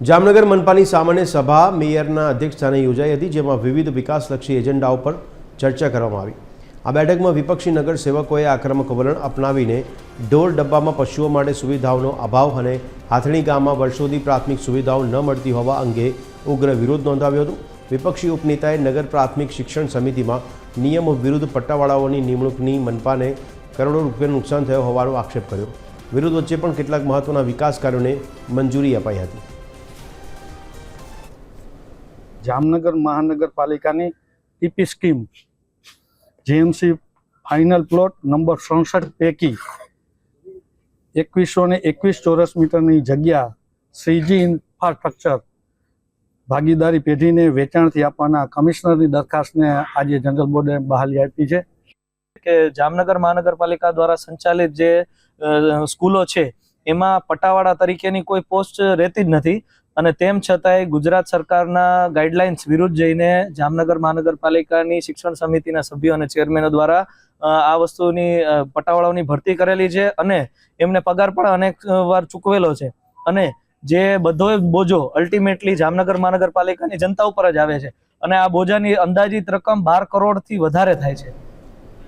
જામનગર મનપાની સામાન્ય સભા મેયરના અધ્યક્ષસ્થાને યોજાઈ હતી, જેમાં વિવિધ વિકાસલક્ષી એજન્ડાઓ પર ચર્ચા કરવામાં આવી। આ બેઠકમાં વિપક્ષી નગરસેવકોએ આક્રમક વલણ અપનાવીને ઢોર ડબ્બામાં પશુઓ માટે સુવિધાઓનો અભાવ અને હાથણી ગામમાં વર્ષોથી પ્રાથમિક સુવિધાઓ ન મળતી હોવા અંગે ઉગ્ર વિરોધ નોંધાવ્યો હતો। વિપક્ષી ઉપનેતાએ નગર પ્રાથમિક શિક્ષણ સમિતિમાં નિયમો વિરુદ્ધ પટ્ટાવાળાઓની નિમણૂકની મનપાને કરોડો રૂપિયાનું નુકસાન થયો હોવાનો આક્ષેપ કર્યો। વિરોધ વચ્ચે પણ કેટલાક મહત્વના વિકાસ કાર્યોને મંજૂરી અપાઈ હતી। જામનગર મહાનગરપાલિકાની TP scheme JMC final plot number 67 પૈકી 2121 ચોરસ મીટરની જગ્યા શ્રીજી ઇન્ફ્રાસ્ટ્રક્ચર ભાગીદારી પેઢીને વેચાણથી આપવાના કમિશનરની દરખાસ્તને આજે જનરલ બોર્ડે બહાલી આપી છે કે જામનગર મહાનગરપાલિકા દ્વારા સંચાલિત જે સ્કૂલો છે એમાં પટાવાળા તરીકેની કોઈ પોસ્ટ રહેતી જ નથી અને તેમ છતાંય ગુજરાત સરકારના ગાઈડલાઇન્સ વિરુદ્ધ જઈને જામનગર મહાનગરપાલિકાની શિક્ષણ સમિતિના સભ્યો અને ચેરમેનો દ્વારા આ વસ્તુની પટાવાળાઓની ભરતી કરેલી છે અને એમને પગાર પણ અનેક વાર ચૂકવેલો છે અને જે બધો બોજો અલ્ટિમેટલી જામનગર મહાનગરપાલિકાની જનતા ઉપર જ આવે છે અને આ બોજાની અંદાજિત રકમ 12 કરોડથી વધારે થાય છે।